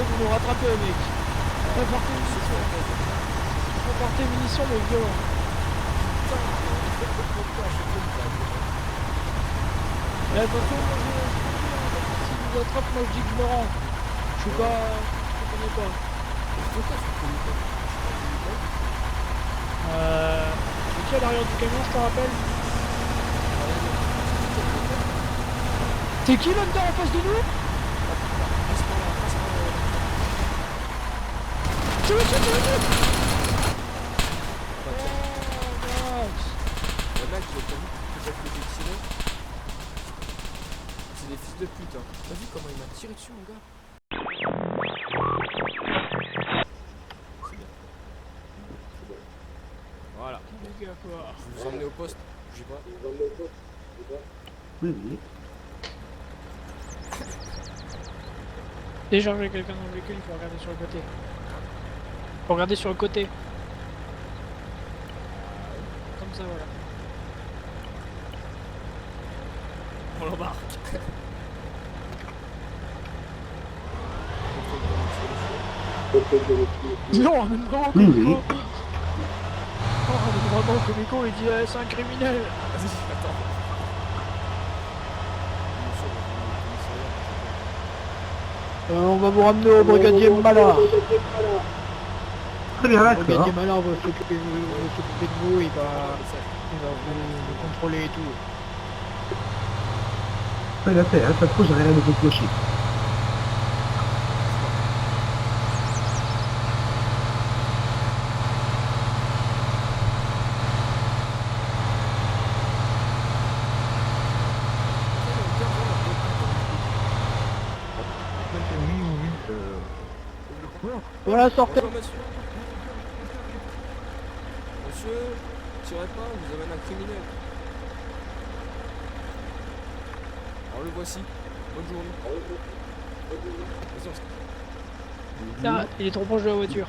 vous nous rattrapez, mec. Reportez munitions, mais violent. Eh, attention, moi si vous attrape, moi je dis que je me rends. Je suis pas... Je connais pas. C'est qui à l'arrière du camion, je te rappelle? T'es qui l'homme en face de nous? Tu veux Le mec, il est connu que j'ai fait tirer. C'est des fils de pute, hein. T'as vu comment il m'a tiré dessus, mon gars? C'est bien. C'est bon. Voilà. Je vais vous emmener au poste. Bougez pas. Oui, oui. Déjà, j'ai quelqu'un dans le véhicule, il faut regarder sur le côté. Faut regarder sur le côté. Comme ça, voilà. On l'embarque. Non, on est vraiment Oui, comme oui. Oh, on est vraiment comico, il dit c'est un criminel. Vas-y, attends. On va vous ramener au brigadier Malard. Très bien, Le d'accord. brigadier Malard va s'occuper de vous, il va vous contrôler et tout. Ouais, là, c'est, hein, ça se trouve, j'ai rien à vous clocher. Voilà, sortez. Bonjour, monsieur. Monsieur, tirez pas, vous amène un criminel. Alors le voici. Bonne journée. Vas-y, on se... Ah, il est trop proche de la voiture.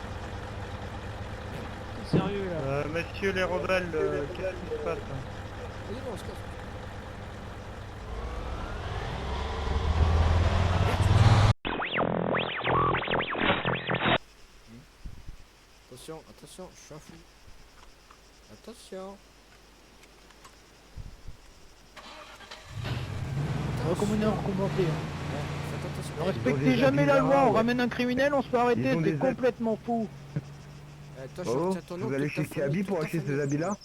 T'es sérieux là? Messieurs les rebelles, qu'est-ce qui se passe? Vas-y, on se casse. Attention, attention, je suis un fou. Attention. Recommandé, recommandé. Faites attention. Ne respectez jamais la loi, on ramène un criminel, on se fait arrêter, Ils ont c'est des complètement fou. Toi, je Oh, retiens ton nom, vous allez toute ta chez famille, Kiabi pour toute ta acheter ces famille. habits-là?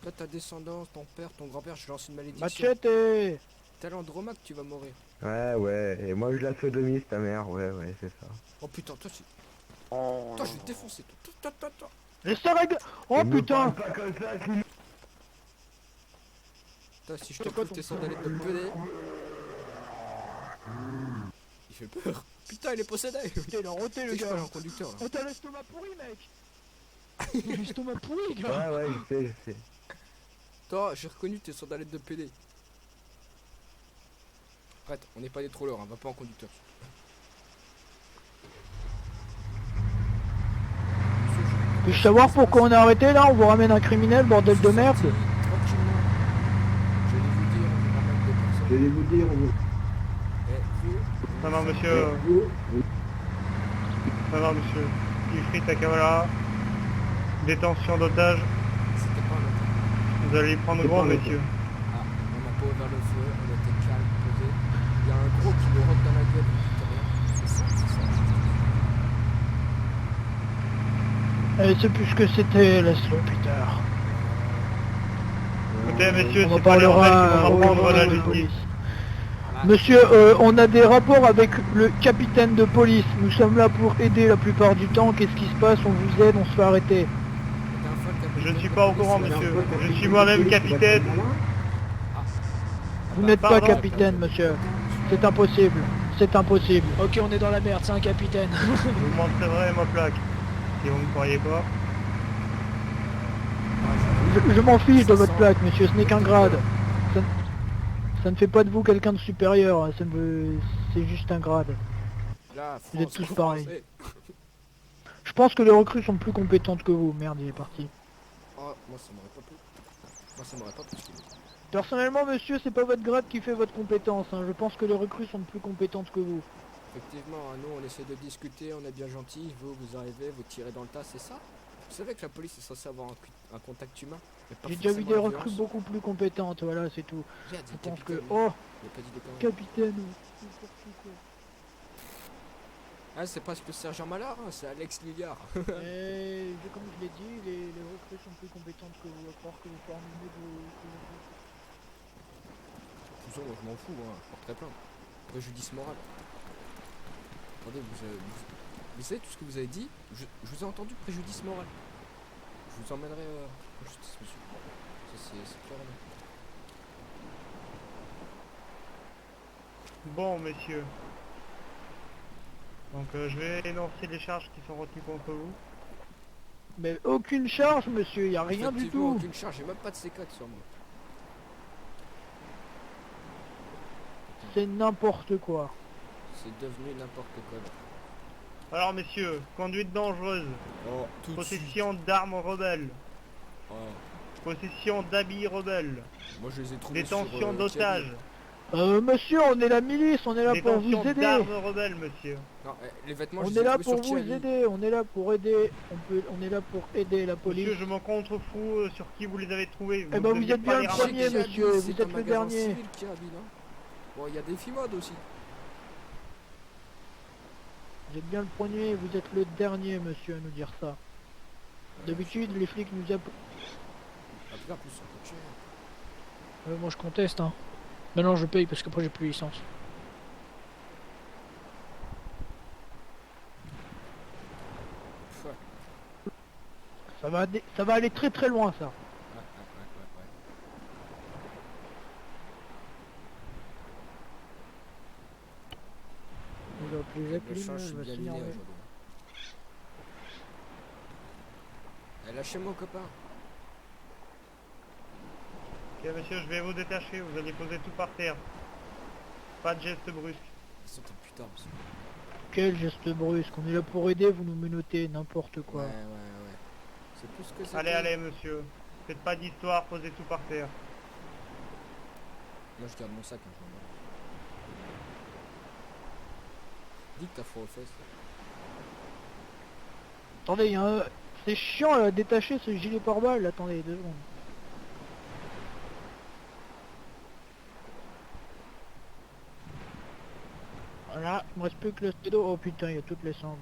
Toi, ta descendance, ton père, ton grand-père, je lance une malédiction. Machete. T'as l'Andromaque, tu vas mourir. Ouais, et moi je la sodomise, ta mère, ouais, c'est ça. Oh putain, toi, tu... Toi, je vais te défoncer, toi. Laisse ça règle. Oh Et me putain. parle pas comme ça, sinon... Toi, si je te coupe tes sandalettes de pelé... Il fait peur. Putain, il est possédé. Putain, il a roté le Je gars. parle en conducteur, là. Oh, t'as l'estomac pourri, mec. T'as l'estomac pourri, gars. Ouais, je sais. Toi, j'ai reconnu tes sandalettes de PD. Arrête, on n'est pas des trollers, hein, va pas en conducteur. Puis-je savoir pourquoi on est arrêté là? On vous ramène un criminel, bordel de merde. Tranquillement. Je vais vous dire, on vous ramène des personnes. Je vais vous dire, Eh, vous, Non, monsieur. Non, monsieur. Ifrit Takawala. Détention d'otage. c'était pas un attaque. Vous allez y prendre grand, monsieur. Ah, on n'a pas ouvert le feu, on était calme, posé. Il y a un gros qui me rentre dans la gueule tout à l'heure. C'est ça. C'est plus ce que c'était, laisse-le, putain. Écoutez, messieurs, On en c'est pas les rebelles parlera qui vont reprendre la de justice. police. Voilà. Monsieur, on a des rapports avec le capitaine de police. Nous sommes là pour aider la plupart du temps. Qu'est-ce qui se passe? On vous aide, on se fait arrêter. Je ne suis pas au courant, monsieur. Je suis moi-même capitaine. Vous n'êtes pas Pardon. capitaine, monsieur. C'est impossible. C'est impossible. Ok, on est dans la merde, c'est un capitaine. Je vous montrerai ma plaque. Si vous ne croyez pas. Je m'en fiche de votre plaque, monsieur. Ce n'est qu'un grade. Ça ne fait pas de vous quelqu'un de supérieur. C'est juste un grade. Là, Vous êtes France, tous pareils. eh. Je pense que les recrues sont plus compétentes que vous. Merde, il est parti. Oh, moi ça m'aurait pas plu. Moi ça m'aurait pas plu. Personnellement, monsieur, c'est pas votre grade qui fait votre compétence. Hein. Je pense que les recrues sont plus compétentes que vous. Effectivement, nous on essaie de discuter, on est bien gentil, vous arrivez, vous tirez dans le tas, c'est ça? Vous savez que la police est censée avoir un contact humain, mais pas J'ai déjà vu des forcément de recrues violence. beaucoup plus compétentes, voilà, c'est tout. Regarde, Je c'est pense que... capitaine, Oh, il a pas dit des conneries. capitaine, n'importe quoi. Ah, c'est presque Sergent Malard, hein, c'est Alex Lillard. Et comme je l'ai dit, les recrues sont plus compétentes que vous, à croire que vous formez mieux que vous. De toute façon, moi je m'en fous, hein, je porterai plainte. Préjudice moral. Attendez, vous savez tout ce que vous avez dit? Je vous ai entendu, préjudice moral. Je vous emmènerai en justice, monsieur. Ça, c'est clair. Bon, messieurs. Donc je vais énoncer les charges qui sont retenues contre vous. Mais aucune charge, monsieur, y a rien du Effectivement, tout. aucune charge, j'ai même pas de C4 sur moi. C'est n'importe quoi. C'est devenu n'importe quoi. Là. Alors messieurs, conduite dangereuse, Oh, tout de suite. possession d'armes rebelles, Oh, possession d'habits rebelles, moi je les ai trouvés détention sur, d'otages, Monsieur, on est la milice, on est là pour détention vous aider. d'armes rebelles, monsieur. Non, les vêtements, On je les ai est là trouvés pour sur vous Kiali. aider, on est là pour aider, on est là pour aider la police. Monsieur, je m'en contrefous sur qui vous les avez trouvés. Eh ben, vous deviez êtes pas bien les le ramasser. premier, Kiali, monsieur, c'est vous un êtes le magasin dernier. civil, Kiali, non? Bon, il y a des FIMOD aussi. Vous êtes bien le premier, vous êtes le dernier, monsieur, à nous dire ça. D'habitude, les flics nous appellent... Ah putain, en plus, ça coûte cher. moi je conteste, hein. Maintenant je paye parce qu'après j'ai plus licence. Ouais. Ça va aller très très loin, ça. Ouais. Il va plus Le plus, change, il c'est va bien s'énerver. liné aujourd'hui. Eh, lâchez-moi, copain. Ok monsieur, je vais vous détacher, vous allez poser tout par terre. Pas de geste brusque. Ils sont un putain, monsieur. Quel geste brusque, on est là pour aider, vous nous menottez, n'importe quoi. Ouais. C'est plus que ça. Allez monsieur, faites pas d'histoire, posez tout par terre. Moi, je garde mon sac, hein, je m'en bats. Dis que t'as froid aux fesses. Attendez, il y a un... C'est chiant à détacher ce gilet pare-balles, attendez 2 secondes. Voilà, il me reste plus que le stédo. Oh putain, il y a toutes les sangles.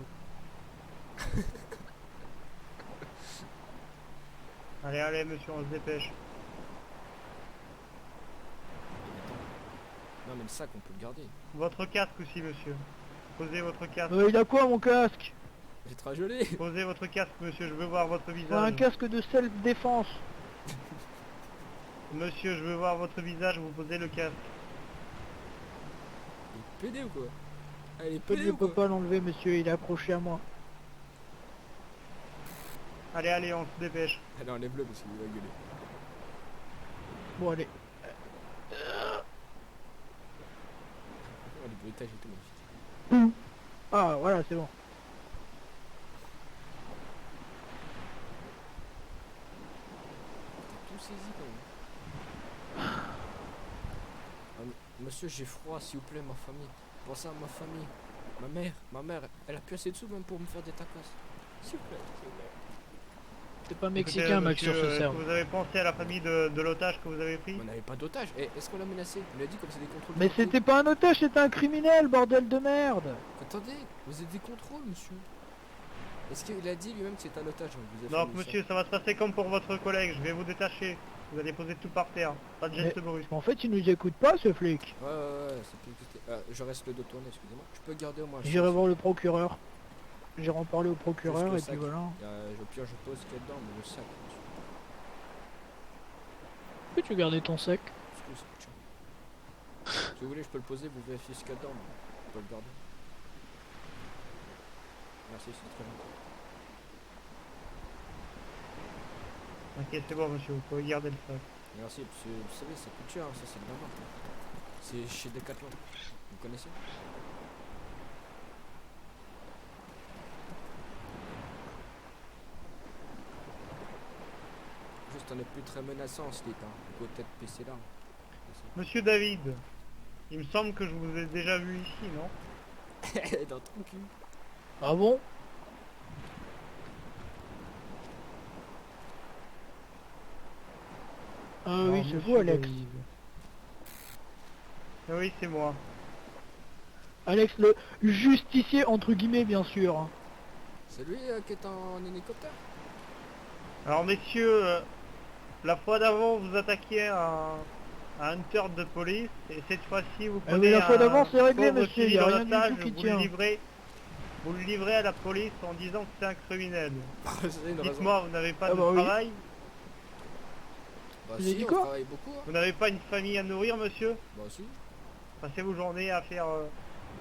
Allez monsieur, on se dépêche. Non, mais le sac, on peut le garder. Votre casque aussi monsieur. Posez votre casque. Il a quoi mon casque? J'ai très joli. Posez votre casque monsieur, je veux voir votre C'est un visage. casque de self-défense. Monsieur, je veux voir votre visage, vous posez le casque. Il est pédé ou quoi? Ah, il est Je pédé ou peux quoi? pas l'enlever monsieur, il est accroché à moi. Allez, on se dépêche. Allez, enlève-le parce qu'il va gueuler. Bon allez. Oh, les bruitages et tout, magnifique. Ah voilà, c'est bon. T'as tout saisi quand même. Ah, monsieur, j'ai froid, s'il vous plaît, ma famille. Pensez à ma famille. Ma mère, elle a pu assez de sous même pour me faire des tacos. S'il vous plaît, s'il vous plaît. C'est pas Écoutez, mexicain Max sur monsieur, ce est-ce serve. que vous avez pensé à la famille de l'otage que vous avez pris? On n'avait pas d'otage. Eh, est-ce qu'on l'a menacé? On lui a dit comme c'est des contrôles. Mais partout. c'était pas un otage, c'était un criminel, bordel de merde. Attendez, vous êtes des contrôles, monsieur. Est-ce qu'il a dit lui-même que c'est un otage? On vous a Donc fait monsieur, ça va se passer comme pour votre collègue, je vais vous détacher. Vous allez poser tout par terre, pas de geste brusque. En fait, il nous écoute pas ce flic. Ouais, c'est plus que c'était- je reste le dos tourné, excusez-moi. Je peux garder au moins. J'irai voir le procureur. J'irai en parler au procureur Juste le et puis sac. voilà. Au pire, je pose ce qu'il y a dedans, mais le sac. Peux-tu garder ton sac? Parce que c'est chiant. Si vous voulez, je peux le poser, vous vérifiez ce qu'il y a dedans, mais je peux le garder. Merci, c'est très gentil. Ok, c'est bon monsieur, vous pouvez garder le sac. Merci, parce que vous savez, ça coûte cher, ça c'est de la marque. C'est chez Decathlon. Vous connaissez? Juste, on est plus très menaçant, ce type, hein. Il faut peut-être baisser l'arme. Monsieur David, il me semble que je vous ai déjà vu ici, non? Dans ton cul. Ah bon? Ah Non, oui, c'est vous, monsieur Alex. Derive. Oui, c'est moi. Alex, le justicier, entre guillemets, bien sûr. Hein. C'est lui qui est en hélicoptère. Alors messieurs, la fois d'avant vous attaquiez un hunter de police et cette fois-ci vous Ah oui, prenez la fois d'avant, c'est réglé, pauvre monsieur, civil y a en rien du otage, tout qui vous tient. vous le livrez à la police en disant que c'est un criminel. C'est une raison. Dites-moi, vous n'avez pas Ah de bah oui. travail? Bah Vous avez si, dit on quoi travaille beaucoup. Hein. Vous n'avez pas une famille à nourrir, monsieur? Bah si. Passez vos journées à faire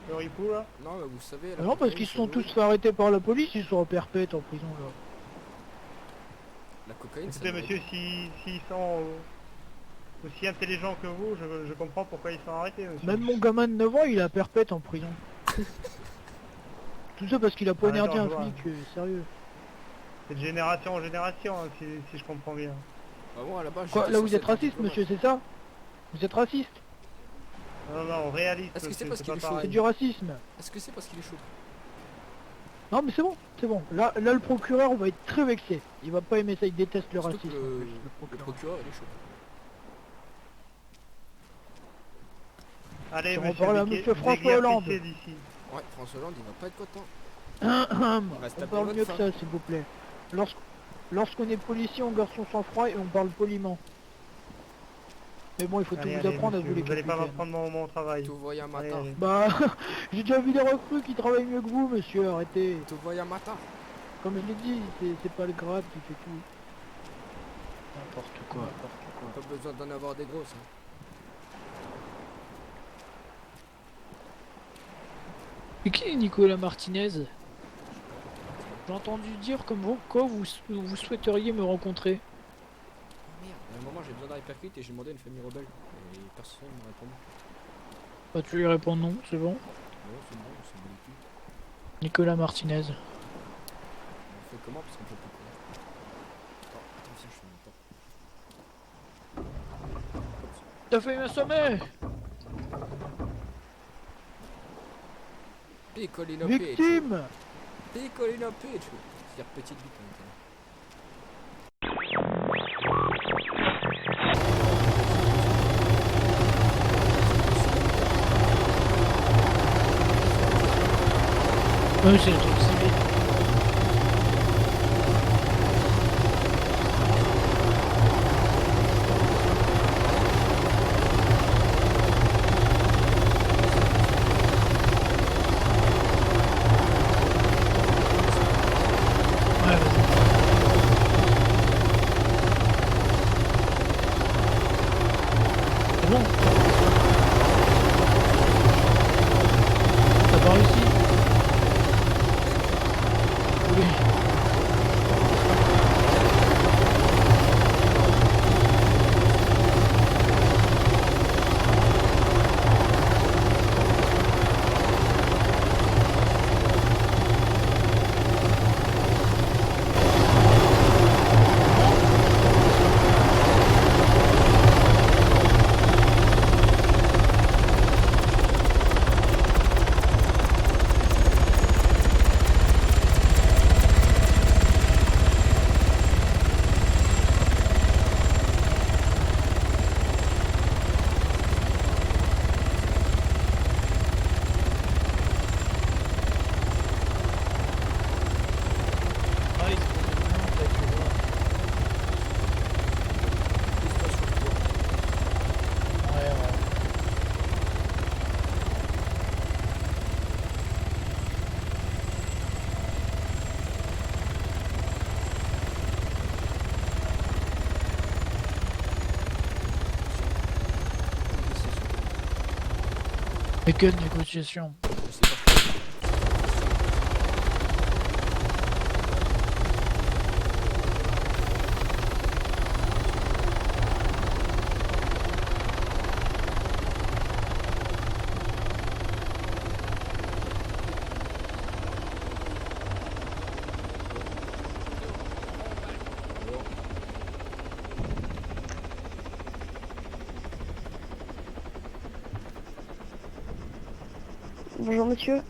le ripou là? Non, mais vous savez... Ah non, parce qu'ils se sont tous fait arrêter par la police, ils sont en perpète en prison, là. La cocaïne, ça Écoutez nourrit. monsieur, s'ils sont aussi intelligents que vous, je comprends pourquoi ils sont arrêtés, monsieur. Même mon gamin de 9 ans, il est à perpète en prison. Tout ça parce qu'il a poignardé d'accord, un je vois. flic, sérieux. C'est de génération en génération, hein, si je comprends bien. Bah bon, à la base, Quoi, j'étais là vous censé êtes être raciste, diplomate. monsieur, c'est ça? Vous êtes raciste? Non, non, réaliste. Est-ce que c'est parce qu'il pas est chaud? C'est pareil. du racisme. Est-ce que c'est parce qu'il est chaud? Non mais c'est bon, c'est bon. Là le procureur va être très vexé. Il va pas aimer ça, il déteste le Surtout racisme. que en plus, le procureur. procureur, il est chaud. Allez, On monsieur, parle à Biquet- monsieur François déguerpissez Hollande. d'ici. Ouais, François Hollande, il va pas être content. reste On à parle votre mieux que fin. ça, s'il vous plaît. Lorsqu'on est policier, on garde son sang-froid et on parle poliment. Mais bon, il faut Allez, tout allez, vous apprendre à monsieur, vous les vous allez pas capitaines. m'apprendre mon travail. Tu voyais un Allez, matin. allez. Bah, j'ai déjà vu des recrues qui travaillent mieux que vous, monsieur, arrêtez. Tu voyais un matin. Comme je l'ai dit, c'est pas le grade qui fait tout. N'importe quoi, n'importe quoi. Pas besoin d'en avoir des grosses. Hein. Et qui est Nicolas Martinez? J'ai entendu dire comme vous quoi vous souhaiteriez me rencontrer. Oh merde, à un moment j'ai besoin d'un hypercrit et j'ai demandé à une famille rebelle. Et personne ne m'a répondu. Bah tu lui réponds non, c'est bon. Ouais, c'est bon, c'est bon du tout. Nicolas Martinez. On fait comment parce qu'on peut plus courir. Attends, si je fais mon temps. T'as failli m'assommer. Piccolino Peach. Victime! Piccolino Peach. C'est-à-dire petite bite maintenant. Ouais, c'est le truc civil. Ouais, vas-y. C'est bon. T'as pas réussi? Oui. Ah, ils sont devenus, t'as pu voir. Ouais, ouais. Mais quelle négociation? Je sais pas. Bonjour monsieur,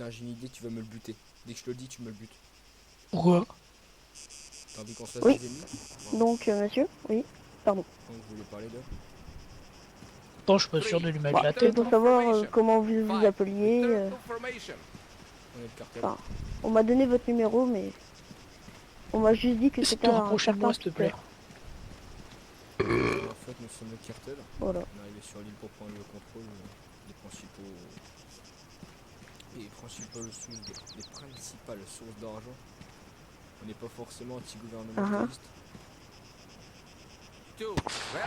Tiens, j'ai une idée, tu vas me le buter. Dès que je te le dis, tu me le butes. Pourquoi? T'as envie qu'on se fasse Oui. des ennemis? Donc, monsieur, oui, pardon. Donc, vous voulez parler de... Attends, je suis pas sûr de lui mettre Bah, la c'est tête. pour savoir comment vous vous appeliez. On est le cartel. Enfin, on m'a donné votre numéro, mais on m'a juste dit que Essaie de c'était te un rapprocher de moi, certain s'il te plaît. Peter. En fait, nous sommes le cartel. Voilà. On est arrivé sur l'île pour prendre le contrôle des principales sources d'argent. On n'est pas forcément anti-gouvernementaliste.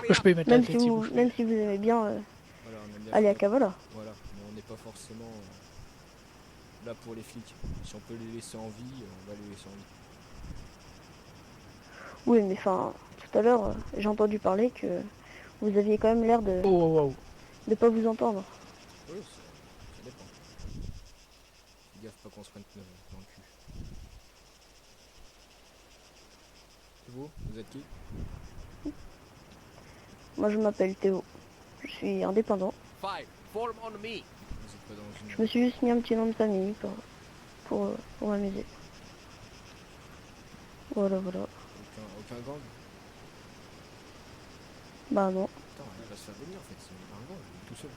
Je peux y mettre la Même tête si s'il vous, bouge. même si vous aimez bien Voilà, on aime bien aller à faire- Kavala. Voilà, mais on n'est pas forcément là pour les flics. Si on peut les laisser en vie, on va les laisser en vie. Oui, mais enfin, tout à l'heure, j'ai entendu parler que vous aviez quand même l'air de Oh, wow, wow. pas vous entendre. Oui, ça dépend. Fais gaffe pas qu'on se prenne dans le cul. Et vous êtes qui? Moi, je m'appelle Théo. Je suis indépendant. Vous êtes pas dans une... Je me suis juste mis un petit nom de famille pour m'amuser. Voilà, voilà. Aucun gang? Bah non, Putain, il va se faire venir en fait, c'est un gang, il est tout seul.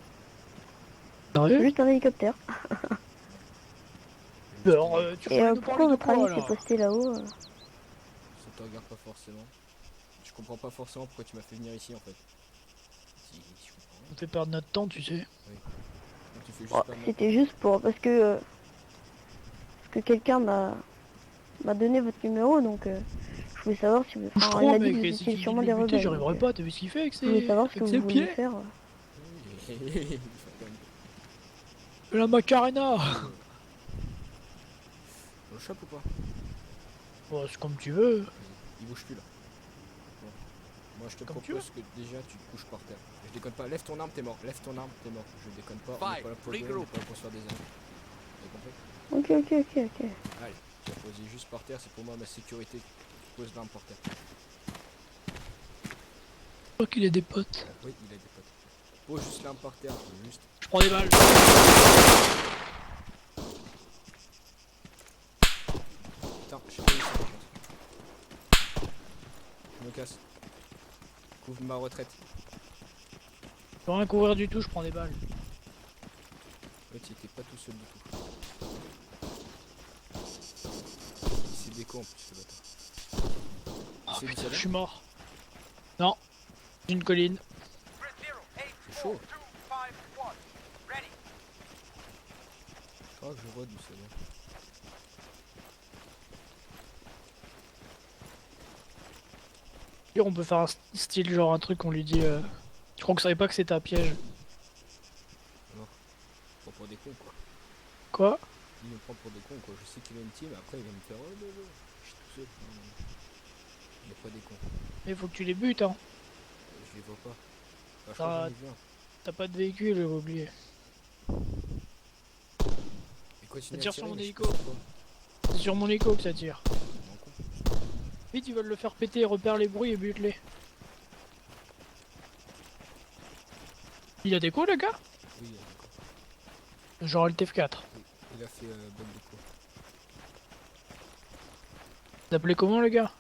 c'est Sérieux? juste un hélicoptère. Alors, tu Et voulais nous pourquoi parler de votre quoi, ami là? s'est posté là-haut Ça te regarde pas forcément. Je comprends pas forcément pourquoi tu m'as fait venir ici en fait. Je comprends rien. On fait perdre notre temps, tu sais. Donc, tu fais juste Oh, pas mal. c'était juste parce que quelqu'un m'a donné votre numéro, donc je voulais savoir si vous... Je Enfin, il crois, m'a dit que mec, vous et si tu étiez dis sûrement de des le buter, rebelles. j'arriverai donc, pas, t'as vu ce qu'il fait avec je voulais savoir ce ses, que avec ses vous vouliez pieds? faire. La Macarena! On le chope ou pas? Bon, c'est comme tu veux. Il bouge plus là. Bon. Moi je te Comme tu propose que déjà tu te couches par terre. Je déconne pas, lève ton arme, t'es mort. Lève ton arme, t'es mort. Je déconne pas, on est pas là pour rigoler, on est pas là pour se faire des amis. T'as compris? Ok. Allez, tu vas poser juste par terre, c'est pour moi ma sécurité. Tu poses l'arme par terre. Je crois qu'il a des potes. Oui, il a des potes. Pose juste l'arme par terre, juste. Je prends des balles. Putain, je sais pas où c'est, par contre. Je me casse. Couvre ma retraite. Je peux rien courir du tout, je prends des balles. Ouais, tu étais pas tout seul du tout. C'est des cons en plus, ce bâtard. Oh C'est putain, du je suis mort. Non. J'ai une colline. C'est chaud. Je crois que je vois d'où ça vient. On peut faire un style, genre un truc, on lui dit... Je crois qu'on savait pas que c'était un piège. Prends pour des cons quoi. Quoi? Il me prend pour des cons quoi. Je sais qu'il a une team, après il va me faire oh non, non. Je suis tout seul. Non, non. Il n'est pas des cons. Mais faut que tu les butes, hein. Je les vois pas. Enfin, je Ah. crois que j'en ai vu un. T'as pas de véhicule, j'ai oublié. Et continue Ça tire à sur tirer, mon mais je hélico. sais pas. C'est sur mon écho que ça tire. Non, con. Vite, ils veulent le faire péter, repère les bruits et bute-les. Il a des coups, le gars? Oui, d'accord. Genre LTF4. Oui. Il a fait bonne déco. T'appelais comment, le gars?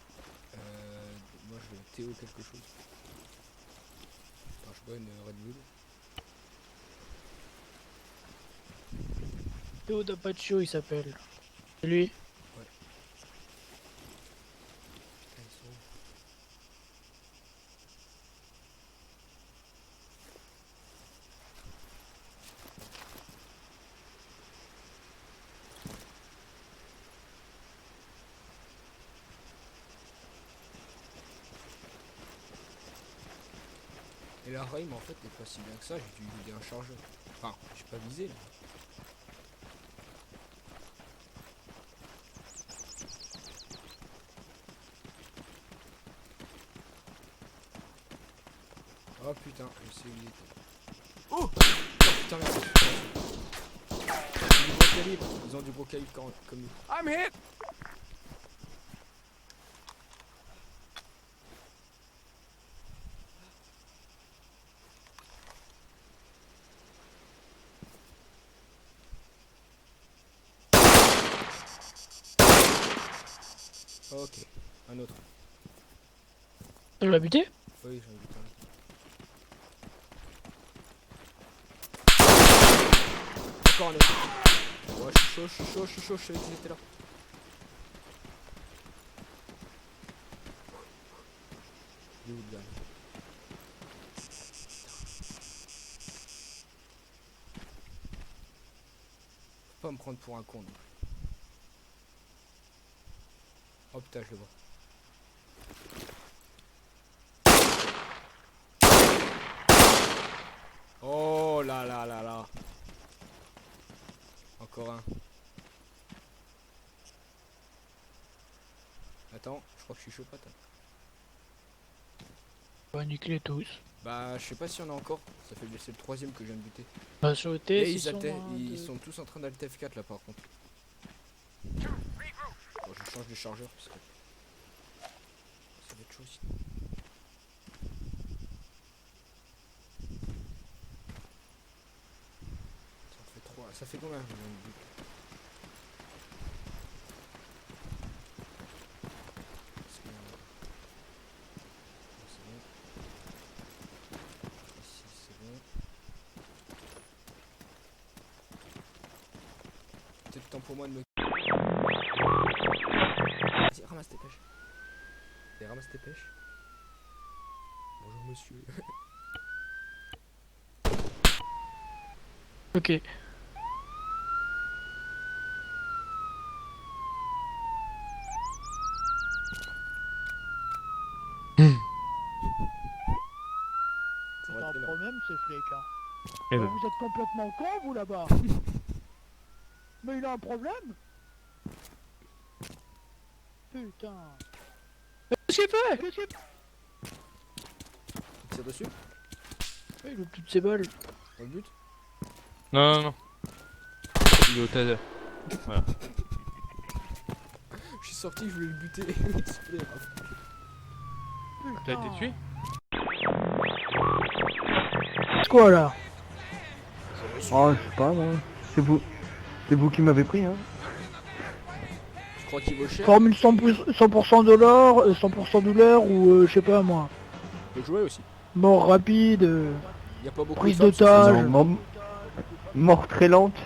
Moi je veux Théo quelque chose. Enfin, je sais pas, une Red Bull. Théo D'Apacho, il s'appelle. C'est lui. Putain, ils sont où? Et la rime en fait n'est pas si bien que ça, j'ai dû vider un chargeur. Enfin, j'ai pas visé là. Oh putain, je sais où il était. Oh putain, merde. Du gros calibre, ils ont du gros calibre comme nous. I'm hit. Ok, un autre. Tu l'as buté? Oui, j'en ai vu un. Encore un autre. Ouais, je suis chaud, je suis chaud, je suis chaud, je savais qu'ils étaient là. Il est où le gars? Faut pas me prendre pour un con. Non. Oh putain, je le vois. Oh là là là là. Encore un. Attends, je crois que je suis chaud patate. On va niquer tous. Bah, je sais pas s'il y en a encore. Ça fait c'est le troisième que je viens de buter. Bah, sur le Et TS, ils sont tous en train d'alter F4 là par contre. Bon, je change de chargeur parce que ça va être chaud aussi. Ça fait 3. Ça fait combien? Je viens de buter. Parce que, c'est bon. Ici c'est bon. Peut-être temps pour moi de me... Vas-y, ramasse tes pêches. Et ramasse tes pêches. Bonjour monsieur. Ok. Ça C'est va un être énorme. problème ces flics. Hein. Eh ben. Vous êtes complètement con vous là-bas. Mais il a un problème. Putain. Qu'est-ce qu'il fait? Qu'est-ce qu'il Tu tires dessus? Il loupe toutes ses balles. On le bute? Non, non, non. Il est au taser. Voilà. Je suis sorti, je voulais le buter. C'est pas grave. T'as été tué? C'est quoi là? Oh, je sais pas, moi. C'est vous. C'est vous qui m'avez pris, hein. Je crois qu'il vaut cher. Formule 100% dollars, 100% douleur ou je sais pas moi. Le jouer aussi. Mort rapide, Y a pas beaucoup prise de femmes sur d'otage. cette Non, île. mort très lente.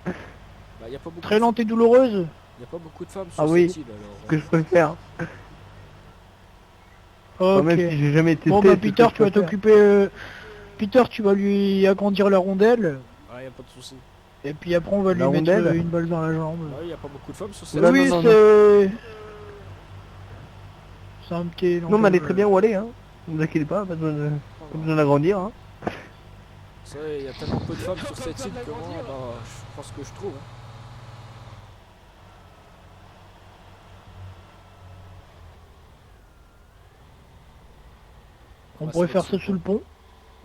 Bah, y a pas beaucoup très de... lente et douloureuse. Y a pas beaucoup de femmes sur Ah oui. cette île alors. Que je préfère. Ok. Même si j'ai jamais testé. Bon bah c'est ce Peter, que je tu vas préfère. t'occuper. Peter, tu vas lui agrandir la rondelle. Ah, y a pas de soucis. Et puis après on va lui La mettre rondelle une balle dans la jambe. Bah, y a pas beaucoup de femmes sur cette Oula, île. Oui, non, c'est un petit. Non, mais elle est très bien où aller, hein. Ne vous inquiétez pas, pas besoin d'agrandir, hein. C'est vrai, y a tellement peu de femmes sur cette île que moi, bah, je pense que je trouve. Hein. On Ouais, pourrait ça faire va ça être sous le pont.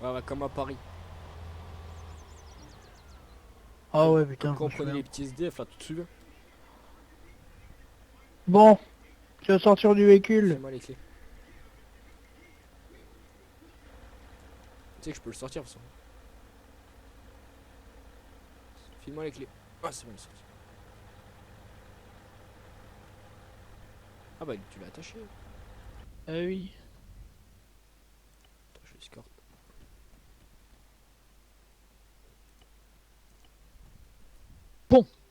Ouais, ouais, comme à Paris. Ah ouais putain. Quand on je me prenait les souviens. petits SDF là, tout de suite. Bon, tu vas sortir du véhicule. Fais-moi les clés. Tu sais que je peux le sortir, de toute façon. File-moi les clés. Ah, c'est bon, il est sorti. Ah bah, tu l'as attaché. Ah oui. Attends, je l'escorte.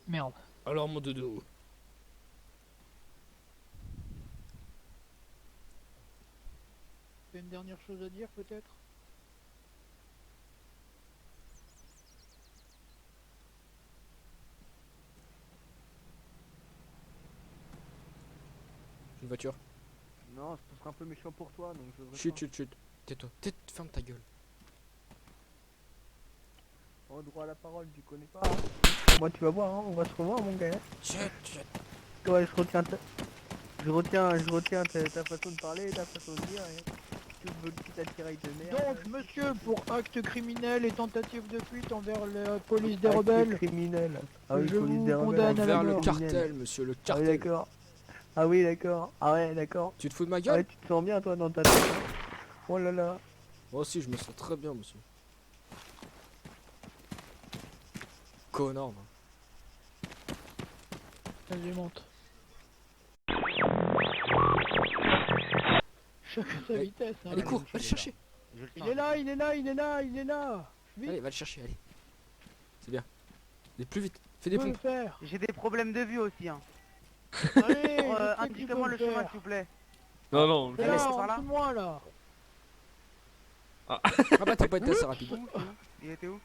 Merde. Alors, mon dodo. T'as une dernière chose à dire peut-être? Une voiture. Non, ce serait un peu méchant pour toi, donc je voudrais Chut, pas. chut, chut. Tais-toi. Ferme ta gueule. Oh, droit à la parole, tu connais pas. Moi, tu vas voir, hein, on va se revoir, mon gars. Chut, chut. Ouais, je retiens ta façon de parler, ta façon de dire. Et tu veux le petit attirail de merde. Donc monsieur, pour acte criminel et tentative de fuite envers la police des Acte rebelles, criminel. Ah oui, Je police vous des rebelles. condamne à la Vers le mort. cartel, monsieur, le Ah oui, cartel. d'accord. Ah oui, d'accord. Ah ouais, d'accord. Tu te fous de ma Ah gueule? ouais, tu te sens bien, toi, dans ta tête. Hein. Oh là là. Moi aussi, je me sens très bien, monsieur. Connard, moi. Vas-y, monte. Chacun sa Allez. vitesse. Hein. Allez, cours, va le chercher. Je le Il sens. est là, il est là, il est là, il est là. Vite. Allez, va le chercher, allez. C'est bien. Allez, plus vite. Fais des Tu peux le pompes. faire. J'ai des problèmes de vue aussi, hein. Allez, je sais que tu Indiquez-moi peux le faire. chemin, s'il vous plaît. Non, non, C'est Allez, là, c'est en par là. dessous de moi là. Ah bah t'as pas été assez rapide. Il était où?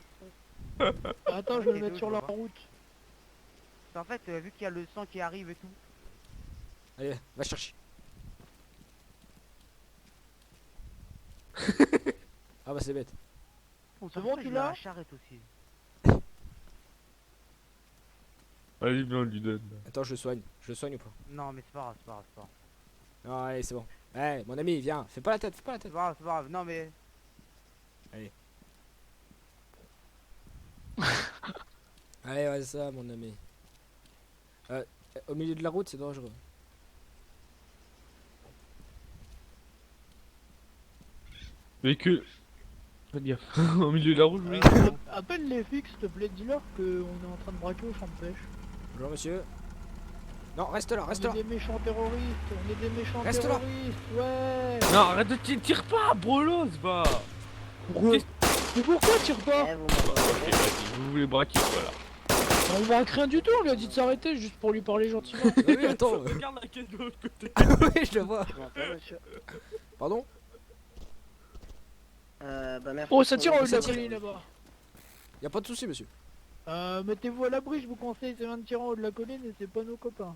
Attends, je vais le Il est mettre où, sur je la vois pas. route. En fait, vu qu'il y a le sang qui arrive et tout. Allez, va chercher. Ah bah c'est bête. C'est bon, tu l'as? La charrette aussi. Allez, bien, on lui donne. Attends, je le soigne. Je le soigne ou pas? Non, mais c'est pas grave, c'est pas grave, c'est pas grave. Non, allez, c'est bon. Allez, mon ami, viens. Fais pas la tête, fais pas la C'est tête. pas grave, c'est pas grave. Non, mais. Allez, ouais, ça, mon ami. Au milieu de la route, c'est dangereux. Véhicule. Faites gaffe. Au milieu de la route, oui. Appelle les flics, s'il te plaît, dis-leur qu'on est en train de braquer au champ de pêche. Bonjour, monsieur. Non, reste là, reste On là. est des méchants terroristes, on est des méchants Reste là. terroristes, ouais. Non, arrête de tire pas, brolos, va. Mais pourquoi tire pas? Ok, vas-y, vous voulez braquer, voilà. On braque rien du tout, on lui a dit de s'arrêter juste pour lui parler gentiment. Ah oui, attends. Regarde la caisse de l'autre côté. Oui, je le vois. Pardon? Oh, ça tire en haut de Ça la tire. colline là-bas. Y a pas de souci, monsieur. Mettez-vous à l'abri, je vous conseille, c'est un tir en haut de la colline et c'est pas nos copains.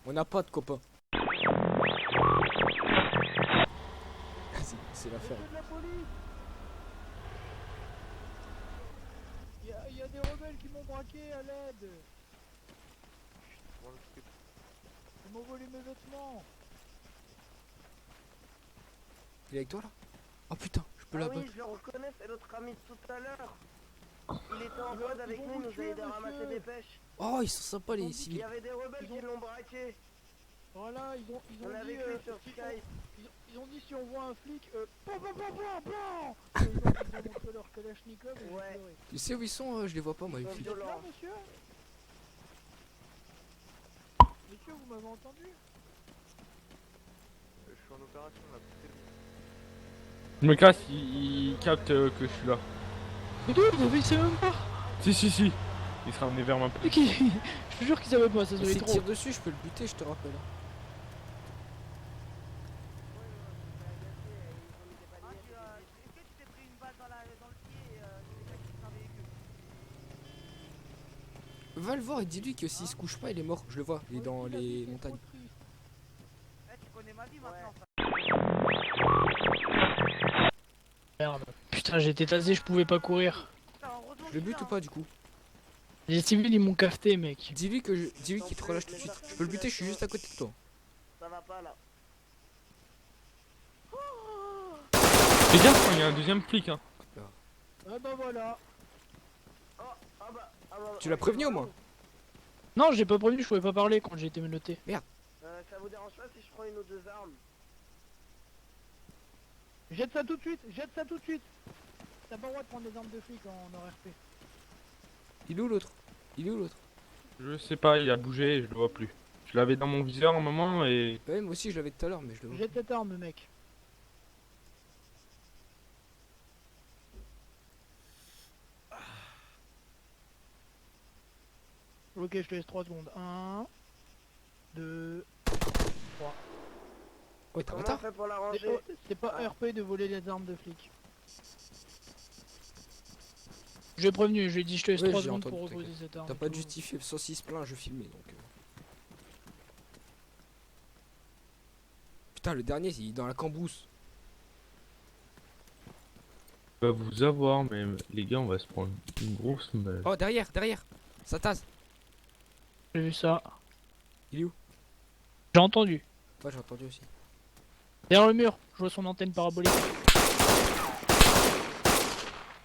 On n'a pas de copains. C'est l'affaire. Monsieur de la police. Il y a des rebelles qui m'ont braqué à l'aide. Ils m'ont volé mes vêtements. Il est avec toi là? Oh putain, je peux Ah l'abattre. oui, je le reconnais, c'est notre ami de tout à l'heure. Il était en Ils mode vont avec vous nous, il nous tuer, a aidé à monsieur. ramasser des pêches. Oh, ils sont sympas les Il y civils. avait des rebelles qui l'ont braqué. Voilà, ils ont On est dit... avec lui sur si Skype. ils ont dit si on voit un flic... Ils ont montré leur Kalachnikov et Ouais. j'ai pleuré. Tu sais où ils sont? Je les vois pas, moi, les Ils flics. Vous êtes là, violent. monsieur? Monsieur, vous m'avez entendu? Je me casse, il capte que je suis là. Mais d'où il sait même pas. Si, si, si. Il sera ramené vers ma Mais qui... Je te jure qu'il savait pas, ça se voyait S'il trop. tire dessus, je peux le buter, je te rappelle. Est-ce que tu t'es pris une balle dans le pied et tu t'es cassé un véhicule? Va le voir et dis-lui que s'il se couche pas, il est mort. Je le vois, il est dans les montagnes. Eh, tu connais ma vie maintenant, ça. Merde. Putain, j'étais tasé, je pouvais pas courir. Putain, heureusement Je le qu'il bute vient. ou pas du coup? Les civils ils m'ont cafeté, mec. Dis-lui que dis-lui qu'il te relâche tout de suite. Je peux le buter, je suis juste à côté de toi. Ça va pas là. Fais gaffe quand il y a un deuxième flic, hein. Ah bah voilà. Tu l'as prévenu au moins? Non, j'ai pas prévenu, je pouvais pas parler quand j'ai été menotté. Ça vous dérange pas si je prends une ou deux armes? Jette ça tout de suite, jette ça tout de suite. T'as pas le droit de prendre des armes de flic en RRP. Il est où l'autre? Il est où l'autre? Je sais pas, il a bougé et je le vois plus. Je l'avais dans mon viseur un moment et... Ouais, moi aussi je l'avais tout à l'heure, mais je le vois. Jette cette arme, mec. Ok, je te laisse 3 secondes. 1, 2... Ouais, t'as un Comment on bâtard. fait pour la ranger? C'est pas RP de voler les armes de flic. J'ai prévenu, je lui ai dit je te laisse Ouais, 3 j'ai secondes entendu, pour t'inquiète. reposer cette arme. T'as et pas de tout. justifié, sans s'il se plaint, je filmais donc. Putain, le dernier, il est dans la cambrousse. Il va vous avoir, mais les gars, on va se prendre une grosse meule. Oh, derrière, derrière. Ça tasse. J'ai vu ça. Il est où? J'ai entendu. Ouais, j'ai entendu aussi. Derrière le mur, je vois son antenne parabolique.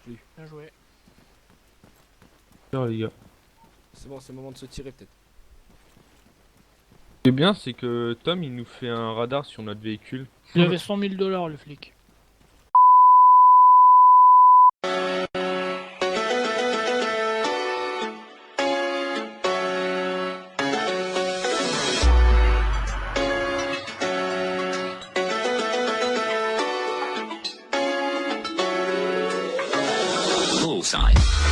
J'ai eu. Bien joué. Super, les gars. C'est bon, c'est le moment de se tirer peut-être. Ce qui est bien, c'est que Tom, il nous fait un radar sur notre véhicule. Il avait 100 000 $ le flic. side.